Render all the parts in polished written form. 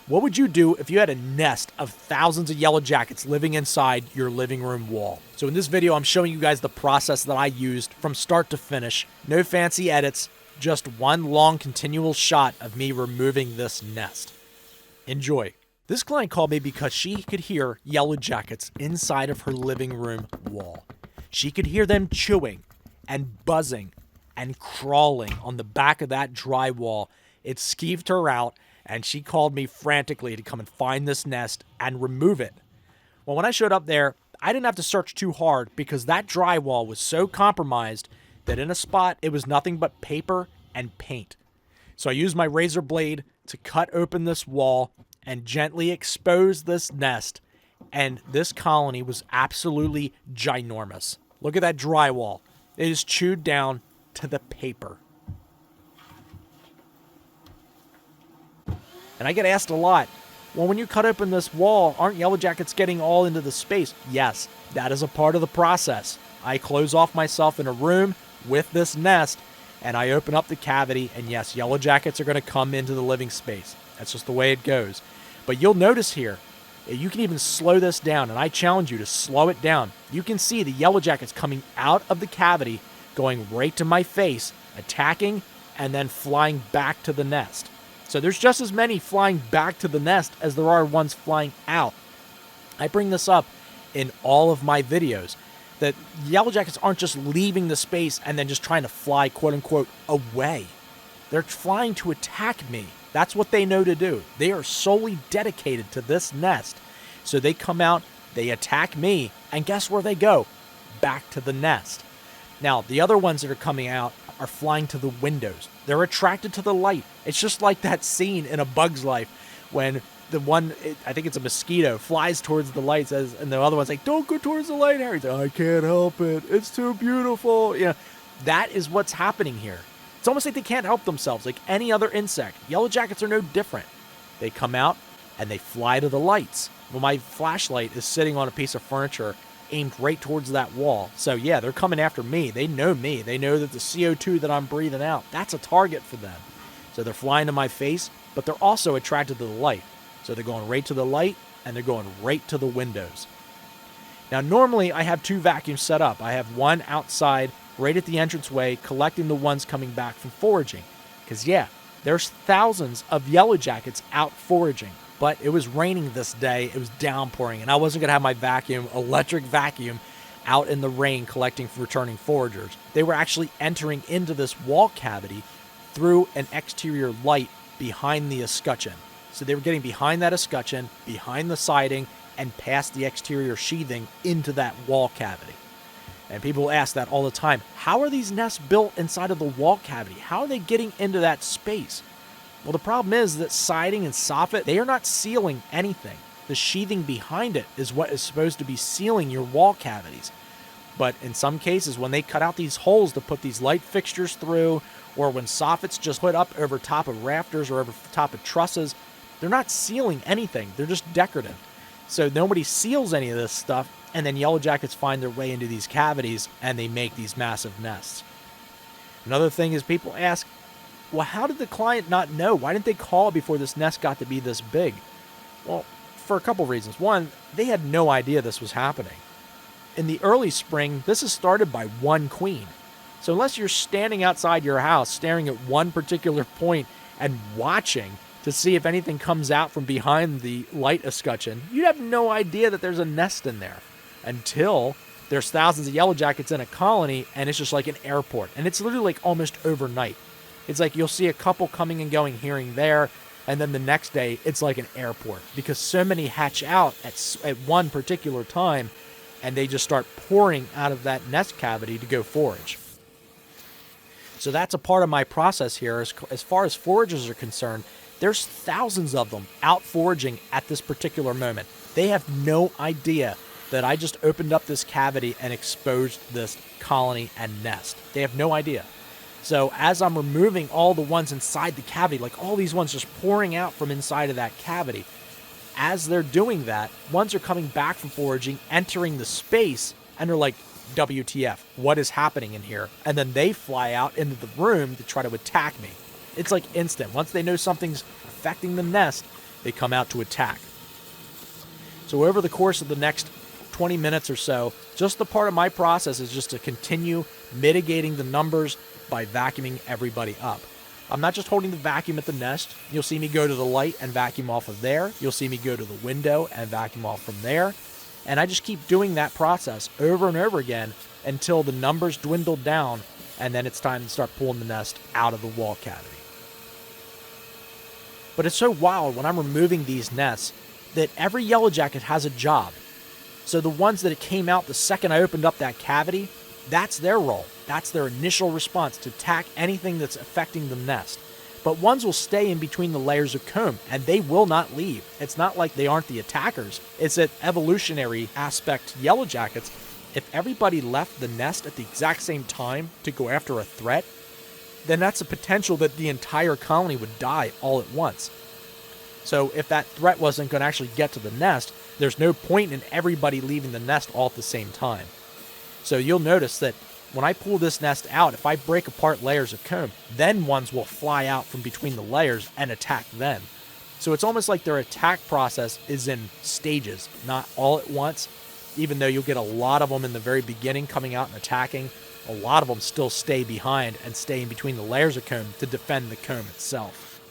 What would you do if you had a nest of thousands of yellow jackets living inside your living room wall? So in this video, I'm showing you guys the process that I used from start to finish. No fancy edits, just one long continual shot of me removing this nest. Enjoy. This client called me because she could hear yellow jackets inside of her living room wall. She could hear them chewing and buzzing and crawling on the back of that drywall. It skeeved her out, and she called me frantically to come and find this nest and remove it. Well, when I showed up there, I didn't have to search too hard because that drywall was so compromised that in a spot it was nothing but paper and paint. So I used my razor blade to cut open this wall and gently expose this nest, and this colony was absolutely ginormous. Look at that drywall. It is chewed down to the paper. And I get asked a lot, well, when you cut open this wall, aren't yellow jackets getting all into the space? Yes, that is a part of the process. I close off myself in a room with this nest, and I open up the cavity, and yes, yellow jackets are going to come into the living space. That's just the way it goes. But you'll notice here, you can even slow this down, and I challenge you to slow it down. You can see the yellow jackets coming out of the cavity, going right to my face, attacking, and then flying back to the nest. So there's just as many flying back to the nest as there are ones flying out. I bring this up in all of my videos, that yellow jackets aren't just leaving the space and then just trying to fly, quote unquote, away. They're flying to attack me. That's what they know to do. They are solely dedicated to this nest. So they come out, they attack me, and guess where they go? Back to the nest. Now, the other ones that are coming out are flying to the windows. They're attracted to the light. It's just like that scene in A Bug's Life when the one, I think it's a mosquito, flies towards the light, and the other one's like, don't go towards the light, Harry. He's like, I can't help it. It's too beautiful. You know, that is what's happening here. It's almost like they can't help themselves, like any other insect. Yellow jackets are no different. They come out and they fly to the lights. Well, my flashlight is sitting on a piece of furniture aimed right towards that wall. So yeah, they're coming after me. They know me. They know that the CO2 that I'm breathing out, that's a target for them. So they're flying to my face, but they're also attracted to the light. So they're going right to the light, and they're going right to the windows. Now, normally I have two vacuums set up. I have one outside right at the entranceway collecting the ones coming back from foraging. Because yeah, there's thousands of yellow jackets out foraging. But it was raining this day, it was downpouring, and I wasn't going to have my electric vacuum, out in the rain collecting for returning foragers. They were actually entering into this wall cavity through an exterior light behind the escutcheon. So they were getting behind that escutcheon, behind the siding, and past the exterior sheathing into that wall cavity. And people ask that all the time. How are these nests built inside of the wall cavity? How are they getting into that space? Well, the problem is that siding and soffit, they are not sealing anything. The sheathing behind it is what is supposed to be sealing your wall cavities. But in some cases, when they cut out these holes to put these light fixtures through, or when soffits just put up over top of rafters or over top of trusses, they're not sealing anything. They're just decorative. So nobody seals any of this stuff, and then yellow jackets find their way into these cavities, and they make these massive nests. Another thing is people ask, well, how did the client not know? Why didn't they call before this nest got to be this big? Well, for a couple reasons. One, they had no idea this was happening. In the early spring, this is started by one queen. So unless you're standing outside your house staring at one particular point and watching to see if anything comes out from behind the light escutcheon, you'd have no idea that there's a nest in there until there's thousands of yellow jackets in a colony, and it's just like an airport. And it's literally like almost overnight. It's like you'll see a couple coming and going here and there, and then the next day it's like an airport because so many hatch out at one particular time, and they just start pouring out of that nest cavity to go forage. So that's a part of my process here. As far as foragers are concerned, there's thousands of them out foraging at this particular moment. They have no idea that I just opened up this cavity and exposed this colony and nest. They have no idea. So as I'm removing all the ones inside the cavity, like all these ones just pouring out from inside of that cavity, as they're doing that, ones are coming back from foraging, entering the space, and they're like, WTF, what is happening in here? And then they fly out into the room to try to attack me. It's like instant. Once they know something's affecting the nest, They come out to attack. So over the course of the next 20 minutes or so, just the part of my process is just to continue mitigating the numbers by vacuuming everybody up. I'm not just holding the vacuum at the nest. You'll see me go to the light and vacuum off of there. You'll see me go to the window and vacuum off from there. And I just keep doing that process over and over again until the numbers dwindle down, and then it's time to start pulling the nest out of the wall cavity. But it's so wild when I'm removing these nests that every yellow jacket has a job. So the ones that it came out the second I opened up that cavity, that's their role. That's their initial response, to attack anything that's affecting the nest. But ones will stay in between the layers of comb, and they will not leave. It's not like they aren't the attackers. It's an evolutionary aspect to yellow jackets. If everybody left the nest at the exact same time to go after a threat, then that's a potential that the entire colony would die all at once. So if that threat wasn't going to actually get to the nest, there's no point in everybody leaving the nest all at the same time. So you'll notice that when I pull this nest out, if I break apart layers of comb, then ones will fly out from between the layers and attack then. So it's almost like their attack process is in stages, not all at once. Even though you'll get a lot of them in the very beginning coming out and attacking, a lot of them still stay behind and stay in between the layers of comb to defend the comb itself.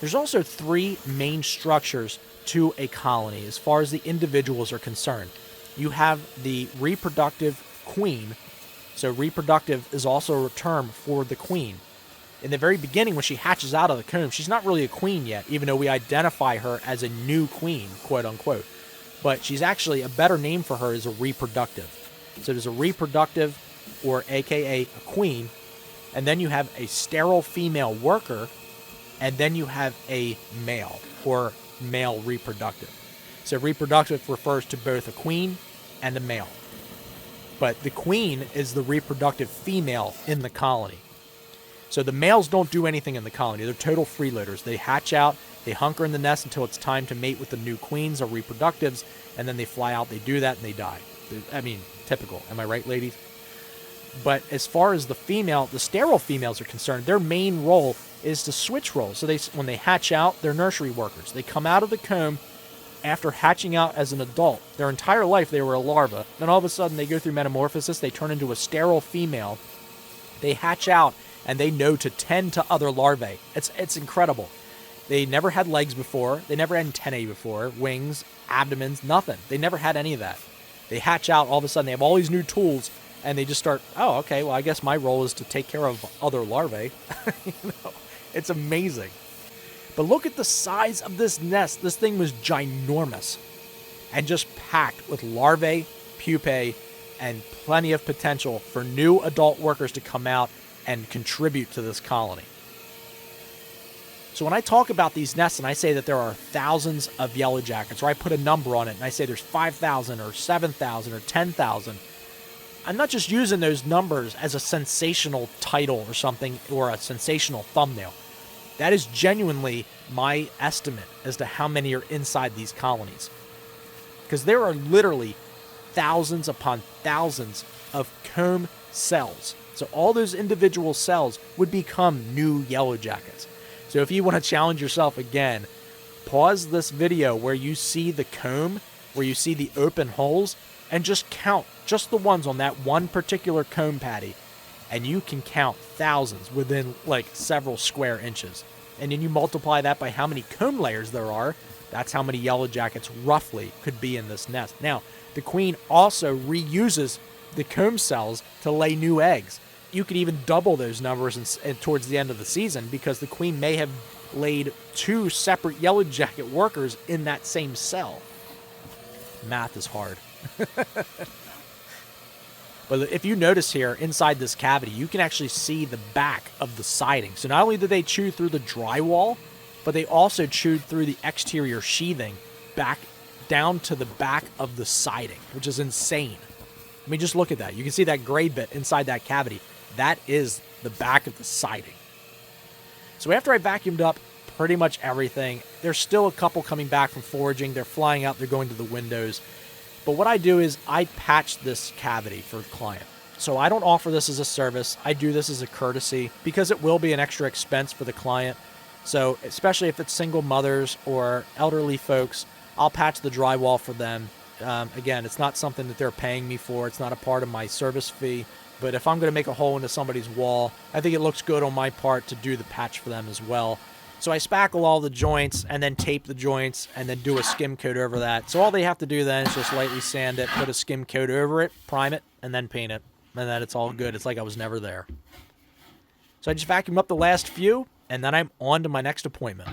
There's also 3 main structures to a colony as far as the individuals are concerned. You have the reproductive queen. So reproductive is also a term for the queen. In the very beginning, when she hatches out of the comb, she's not really a queen yet, even though we identify her as a new queen, quote unquote. But she's actually, a better name for her is a reproductive. So there's a reproductive, or aka a queen, and then you have a sterile female worker, and then you have a male, or male reproductive. So reproductive refers to both a queen and a male. But the queen is the reproductive female in the colony. So the males don't do anything in the colony. They're total freeloaders. They hatch out, they hunker in the nest until it's time to mate with the new queens or reproductives, and then they fly out, they do that, and they die. I mean, typical. Am I right, ladies? But as far as the sterile females are concerned, their main role is to switch roles. So when they hatch out, they're nursery workers. They come out of the comb after hatching out as an adult. Their entire life they were a larva. Then all of a sudden they go through metamorphosis, they turn into a sterile female. They hatch out and they know to tend to other larvae. It's incredible. They never had legs before. They never had antennae before, wings, abdomens, nothing. They never had any of that. They hatch out, all of a sudden they have all these new tools, and they just start, oh, okay, well, I guess my role is to take care of other larvae. It's amazing. But look at the size of this nest. This thing was ginormous and just packed with larvae, pupae, and plenty of potential for new adult workers to come out and contribute to this colony. So when I talk about these nests and I say that there are thousands of yellow jackets, or I put a number on it and I say there's 5,000 or 7,000 or 10,000, I'm not just using those numbers as a sensational title or something, or a sensational thumbnail. That is genuinely my estimate as to how many are inside these colonies. Because there are literally thousands upon thousands of comb cells. So all those individual cells would become new yellow jackets. So if you want to challenge yourself again, pause this video where you see the comb, where you see the open holes, and just count just the ones on that one particular comb patty. And you can count thousands within like several square inches. And then you multiply that by how many comb layers there are. That's how many yellow jackets roughly could be in this nest. Now, the queen also reuses the comb cells to lay new eggs. You could even double those numbers towards the end of the season, because the queen may have laid 2 separate yellow jacket workers in that same cell. Math is hard. But if you notice here, inside this cavity, you can actually see the back of the siding. So not only did they chew through the drywall, but they also chewed through the exterior sheathing back down to the back of the siding, which is insane. I mean, just look at that. You can see that gray bit inside that cavity. That is the back of the siding. So after I vacuumed up pretty much everything, there's still a couple coming back from foraging. They're flying out. They're going to the windows. But what I do is I patch this cavity for the client. So I don't offer this as a service. I do this as a courtesy because it will be an extra expense for the client. So especially if it's single mothers or elderly folks, I'll patch the drywall for them. Again, it's not something that they're paying me for. It's not a part of my service fee. But if I'm going to make a hole into somebody's wall, I think it looks good on my part to do the patch for them as well. So I spackle all the joints and then tape the joints and then do a skim coat over that. So all they have to do then is just lightly sand it, put a skim coat over it, prime it, and then paint it. And then it's all good. It's like I was never there. So I just vacuum up the last few, and then I'm on to my next appointment.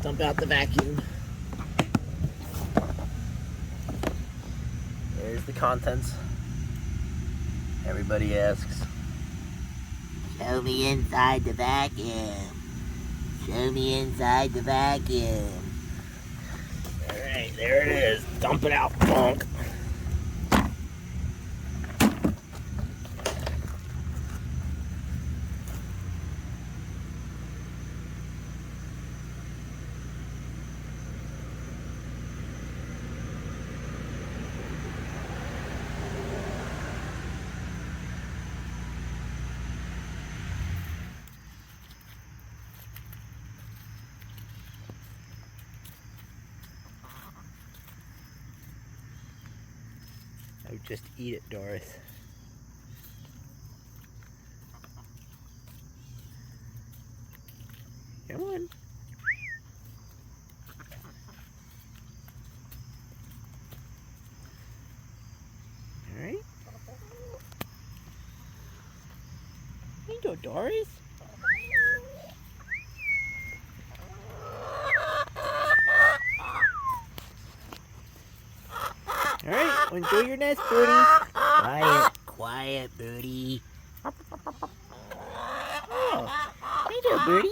Dump out the vacuum. There's the contents. Everybody asks, show me inside the vacuum. Show me inside the vacuum. Alright, there it is. Dump it out, punk. Oh, just eat it, Doris. Come on. All right. There you go, Doris. All right, enjoy your nest, birdie. Quiet, quiet, birdie. Oh, hey there, birdie.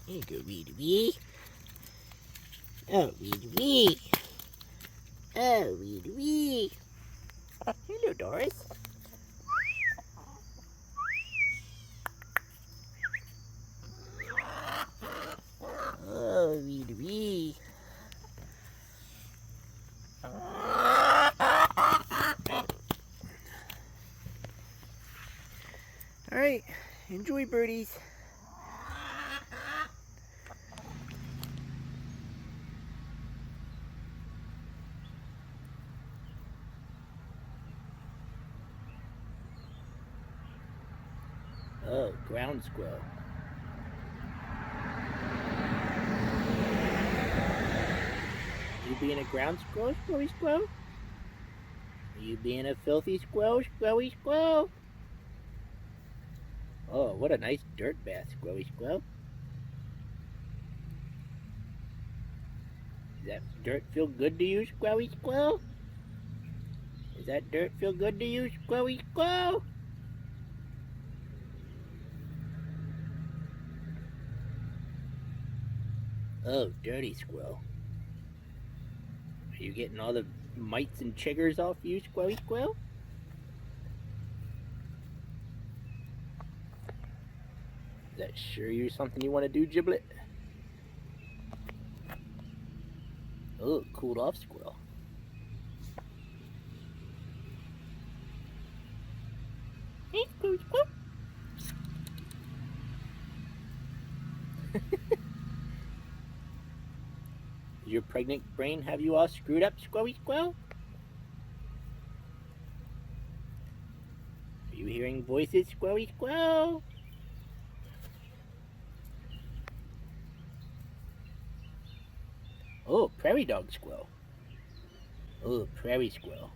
There you go, Rhea-the-Rhea. Oh, Rhea-the-Rhea. Oh, Rhea-the-Rhea. Hello, Doris. Oh, Rhea-the-Rhea. All right, enjoy, birdies. Oh, ground squirrel. You being a ground squirrel, squirrely squirrel? Are you being a filthy squirrel, squirrely squirrel? Oh, what a nice dirt bath, squirrely squirrel. Does that dirt feel good to you, squirrely squirrel? Does that dirt feel good to you, squirrely squirrel? Oh, dirty squirrel. Are you getting all the mites and chiggers off you, squirrely squirrel? Is that sure you something you want to do, Giblet? Oh, cooled off squirrel. Hey, squirrel, squirrel. Does your pregnant brain have you all screwed up, squirrely squirrel? Are you hearing voices, squirrely squirrel? Oh, prairie dog squirrel. Oh, prairie squirrel.